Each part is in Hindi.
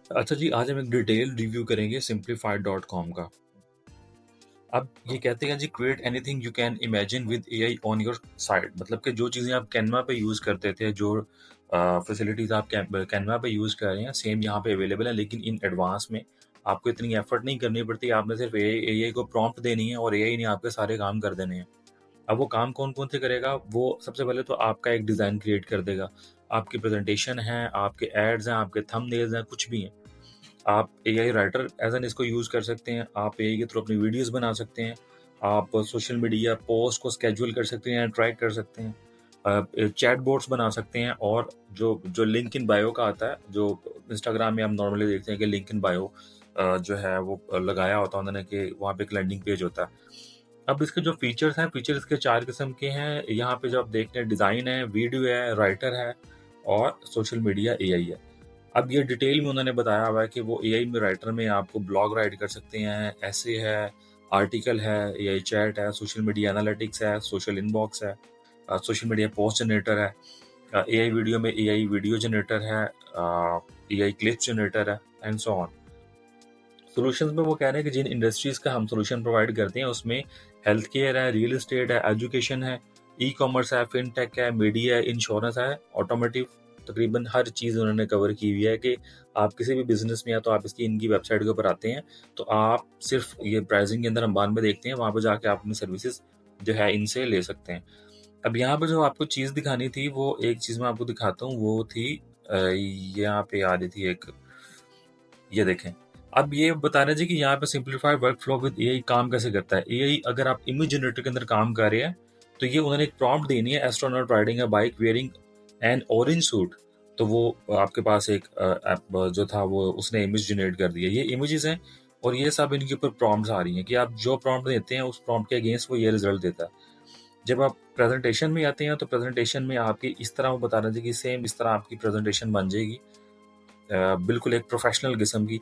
अच्छा जी, आज हम एक डिटेल रिव्यू करेंगे simplified.com का। अब ये कहते हैं जी, create anything you can imagine with AI on your site. मतलब कि जो चीज़ें आप कैनवा पे यूज़ करते थे, जो फैसिलिटीज़ आप कैनवा पे यूज़ कर रहे हैं, सेम यहाँ पे अवेलेबल है, लेकिन इन एडवांस में आपको इतनी एफर्ट नहीं करनी पड़ती। आपने सिर्फ एआई को प्रॉम्प्ट देनी है और एआई ने आपके सारे काम कर देने हैं। अब वो काम कौन-कौन से करेगा? वो सबसे पहले तो आपका एक डिज़ाइन क्रिएट कर देगा। आपकी प्रेज़ेंटेशन है, आपके एड्स हैं, आपके थंबनेल्स हैं, कुछ भी हैं। आप एआई राइटर एज़ एन इसको यूज़ कर सकते हैं। आप एआई के थ्रू अपनी वीडियोज़ बना सकते हैं। आप सोशल मीडिया पोस्ट को स्केड्यूल कर सकते हैं, ट्रैक कर सकते हैं। चैट बोट्स बना सकते हैं, और जो जो लिंक इन बायो का आता है, जो इंस्टाग्राम में हम नॉर्मली देखते हैं कि लिंक इन बायो जो है वो लगाया होता है उन्होंने, कि वहाँ पे एक लैंडिंग पेज होता है। अब इसके जो फीचर्स हैं, फीचर इसके 4 किस्म के हैं। यहाँ पे जो आप देख रहे हैं, डिज़ाइन है, वीडियो है, राइटर है और सोशल मीडिया एआई है। अब ये डिटेल में उन्होंने बताया हुआ है कि वो एआई में राइटर में आपको ब्लॉग राइट कर सकते हैं, ऐसे है, आर्टिकल है, एआई चैट है, सोशल मीडिया एनालिटिक्स है, सोशल इनबॉक्स है, सोशल मीडिया पोस्ट जनरेटर है, एआई वीडियो में एआई वीडियो जनरेटर है, एआई क्लिप्स जनरेटर है, एंड सो ऑन। सॉल्यूशंस में वो कह रहे हैं कि जिन इंडस्ट्रीज का हम सॉल्यूशन प्रोवाइड करते हैं उसमें हेल्थ केयर है, रियल एस्टेट है, एजुकेशन है, ई कॉमर्स है, फिनटेक है, मीडिया है, इंश्योरेंस है, ऑटोमोटिव, तकरीबन हर चीज़ उन्होंने कवर की हुई है कि आप किसी भी बिजनेस में या तो आप इसकी इनकी वेबसाइट के ऊपर आते हैं, तो आप सिर्फ ये प्राइसिंग के अंदर अंबान में देखते हैं, वहाँ पर जाके आप अपनी सर्विसेज जो है इनसे ले सकते हैं। अब यहाँ पर जो आपको चीज़ दिखानी थी, वो एक चीज़ मैं आपको दिखाता हूँ, वो थी यहाँ पे आ रही थी एक, ये देखें। अब ये बता रहे जी कि यहाँ पे सिंपलीफाइड वर्कफ्लो विद एआई काम कैसे करता है। एआई अगर आप इमेज जनरेटर के अंदर काम कर रहे हैं, तो ये उन्होंने एक प्रॉम्प्ट देनी है, astronaut riding a bike wearing N orange suit. तो वो आपके पास एक ऐप जो था वो उसने इमेज जनरेट कर दिया। ये इमेजेस हैं और ये सब इनके ऊपर प्रॉम्प्ट्स आ रही हैं कि आप जो प्रॉम्प्ट देते हैं उस प्रॉम्प्ट के अगेंस्ट वो ये रिजल्ट देता है। जब आप प्रेजेंटेशन में आते हैं तो प्रेजेंटेशन में आपकी इस तरह वो बता रहे थे कि सेम इस तरह आपकी प्रेजेंटेशन बन जाएगी, बिल्कुल एक प्रोफेशनल किस्म की।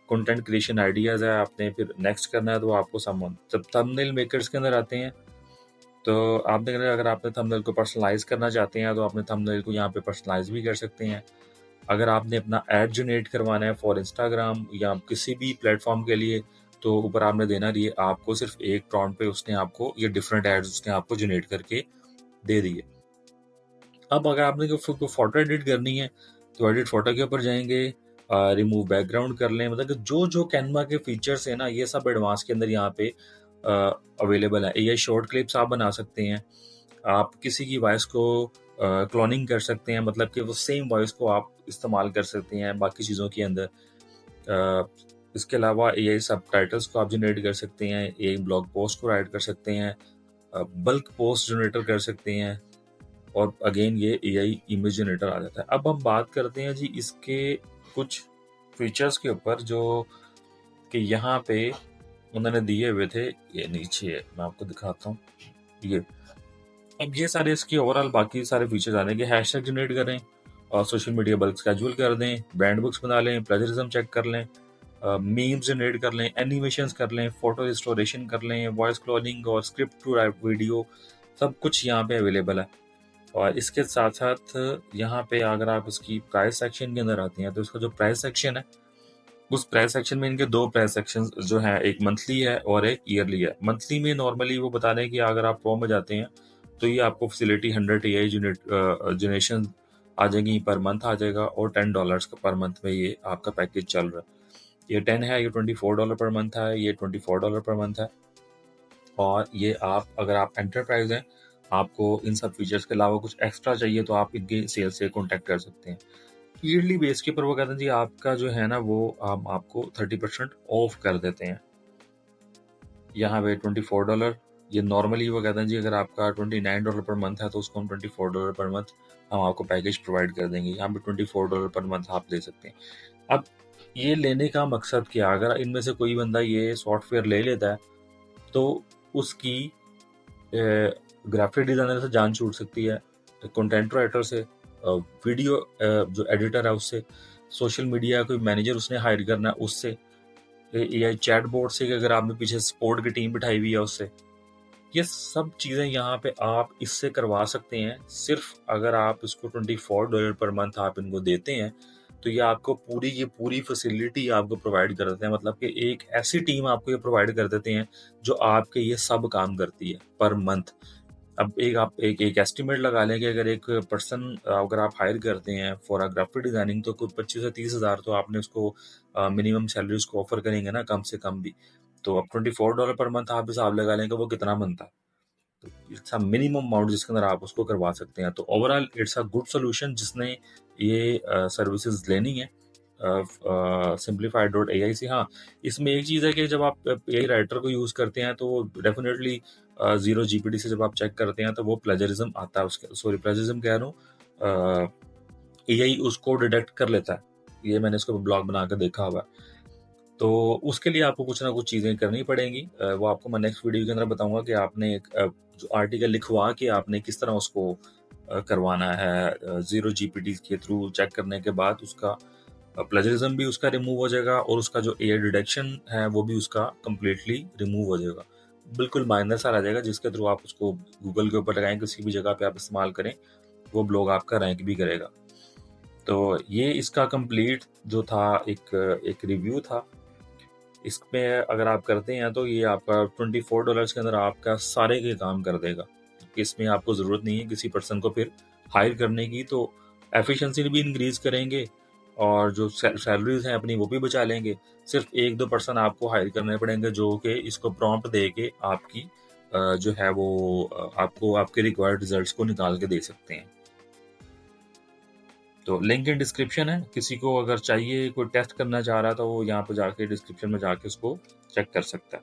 कंटेंट क्रिएशन आइडियाज़ है, आपने फिर नेक्स्ट करना है तो आपको समवन जब थंबनेल मेकर्स के अंदर आते हैं, तो आपने अगर आपने थंबनेल को पर्सनलाइज करना चाहते हैं तो आपने थंबनेल को यहाँ पे पर्सनलाइज भी कर सकते हैं। अगर आपने अपना ऐड जनरेट करवाना है फॉर इंस्टाग्राम या किसी भी प्लेटफॉर्म के लिए, तो ऊपर आपने देना रही है, आपको सिर्फ एक प्रॉम्प्ट पे उसने आपको ये डिफरेंट एड्स उसने आपको जनरेट करके दे दिए। अब अगर आपने कोई फोटो एडिट करनी है तो एडिट फोटो के ऊपर जाएंगे, रिमूव बैकग्राउंड कर लें। मतलब कि जो जो कैनवा के फीचर्स है ना, ये सब एडवांस के अंदर यहाँ पे अवेलेबल है। ये शॉर्ट क्लिप्स आप बना सकते हैं, आप किसी की वॉइस को क्लोनिंग कर सकते हैं, मतलब कि वो सेम वॉइस को आप इस्तेमाल कर सकते हैं बाकी चीज़ों के अंदर। अ, इसके अलावा एआई सब टाइटल्स को आप जनरेट कर सकते हैं, एआई ब्लॉग पोस्ट को राइट कर सकते हैं, बल्क पोस्ट जनरेटर कर सकते हैं, और अगेन ये एआई इमेज जनरेटर आ जाता है। अब हम बात करते हैं जी इसके कुछ फीचर्स के ऊपर, जो कि यहाँ पे उन्होंने दिए हुए थे। ये नीचे है, मैं आपको दिखाता हूँ ये। अब ये सारे इसके ओवरऑल बाकी सारे फीचर्स आ रहे हैं कि हैशटैग जनरेट करें और सोशल मीडिया बल्क स्केड्यूल कर दें, ब्रांड बुक्स बना लें, प्लेजरिज्म चेक कर लें, मीम्स जनरेट कर लें, एनिमेशंस कर लें, फोटो रिस्टोरेशन कर लें, वॉइस क्लोनिंग और स्क्रिप्ट टू वीडियो, सब कुछ यहाँ पे अवेलेबल है। और इसके साथ साथ यहाँ पे अगर आप इसकी प्राइस सेक्शन के अंदर आते हैं, तो इसका जो प्राइस सेक्शन है, उस प्राइस सेक्शन में इनके दो प्राइस सेक्शन जो हैं, एक मंथली है और एक ईयरली है। मंथली में नॉर्मली वो बता रहे हैं कि अगर आप प्रो में जाते हैं तो ये आपको फैसिलिटी 100 एआई जनरेशन आ जाएगी पर मंथ आ जाएगा, और $10 का पर मंथ में ये आपका पैकेज चल रहा है। ये 10 है, ये $24 पर मंथ है, ये $24 पर मंथ है। और ये आप अगर आप एंटरप्राइज हैं, आपको इन सब फीचर्स के अलावा कुछ एक्स्ट्रा चाहिए, तो आप इनके सेल्स से कॉन्टैक्ट कर सकते हैं। ईयरली बेस के ऊपर वो कहते हैं जी आपका जो है ना, वो हम आपको 30% ऑफ कर देते हैं। यहाँ पे $24, ये नॉर्मली वो कहते हैं जी अगर आपका $29 पर मंथ है तो उसको हम $24 पर मंथ हम आपको पैकेज प्रोवाइड कर देंगे। यहाँ पे $24 पर मंथ आप ले सकते हैं। अब ये लेने का मकसद क्या, अगर इनमें से कोई बंदा ये सॉफ्टवेयर ले लेता है तो उसकी ग्राफिक डिज़ाइनर से जान छूट सकती है, कंटेंट राइटर से, वीडियो जो एडिटर है उससे, सोशल मीडिया कोई मैनेजर उसने हायर करना है उससे, एआई चैट बोर्ड से, कि अगर आपने पीछे सपोर्ट की टीम बिठाई हुई है उससे। ये सब चीज़ें यहाँ पे आप इससे करवा सकते हैं, सिर्फ अगर आप इसको $24 पर मंथ आप इनको देते हैं, तो ये आपको पूरी पूरी फैसिलिटी आपको प्रोवाइड कर देते हैं, मतलब कि एक ऐसी टीम आपको ये प्रोवाइड कर देते हैं जो आपके ये सब काम करती है पर मंथ। अब आप एक एस्टिमेट लगा लें कि अगर एक पर्सन अगर आप हायर करते हैं फॉर अ ग्राफिक डिजाइनिंग, तो कोई 25 से 30 हज़ार तो आपने उसको मिनिमम सैलरी उसको ऑफर करेंगे ना, कम से कम भी। तो अब $24 पर मंथ आप हिसाब लगा लें कि वो कितना बनता है। तो इट्स अ मिनिमम अमाउंट जिसके अंदर आप उसको करवा सकते हैं। तो overall it's a good solution जिसने ये सर्विसेज लेनी है simplified.ai से। हाँ, इसमें एक चीज़ है कि जब आप एआई राइटर को यूज़ करते हैं तो डेफिनेटली ज़ीरो जीपीटी से जब आप चेक करते हैं तो वो प्लेजरिज्म आता है, उसके सॉरी प्लेजरिज्म कह रहा हूँ, एआई उसको डिटेक्ट कर लेता है। ये मैंने इसको ब्लॉग बना कर देखा हुआ है। तो उसके लिए आपको कुछ ना कुछ चीज़ें करनी पड़ेंगी। वो आपको मैं नेक्स्ट वीडियो के अंदर बताऊंगा कि आपने एक जो आर्टिकल लिखवा के आपने किस तरह उसको करवाना है। ज़ीरो जीपीटी के थ्रू चेक करने के बाद उसका प्लेजरिज्म भी उसका रिमूव हो जाएगा और उसका जो एआई डिटेक्शन है वो भी उसका कम्प्लीटली रिमूव हो जाएगा। बिल्कुल माइनर सा रह जाएगा जिसके थ्रू आप उसको गूगल के ऊपर लगाएं, किसी भी जगह पे आप इस्तेमाल करें, वो ब्लॉग आपका रैंक भी करेगा। तो ये इसका कंप्लीट जो था एक एक रिव्यू था। इसमें अगर आप करते हैं तो ये आपका $24 के अंदर आपका सारे के काम कर देगा। इसमें आपको ज़रूरत नहीं है किसी पर्सन को फिर हायर करने की, तो एफिशिएंसी भी इंक्रीज करेंगे और जो सैलरीज हैं अपनी वो भी बचा लेंगे। सिर्फ एक दो पर्सन आपको हायर करने पड़ेंगे जो कि इसको प्रॉम्प्ट दे के आपकी जो है वो आपको आपके रिक्वायर्ड रिजल्ट्स को निकाल के दे सकते हैं। तो लिंक इन डिस्क्रिप्शन है, किसी को अगर चाहिए कोई टेस्ट करना चाह रहा है तो वो यहाँ पर जाके डिस्क्रिप्शन में जाके उसको चेक कर सकता है।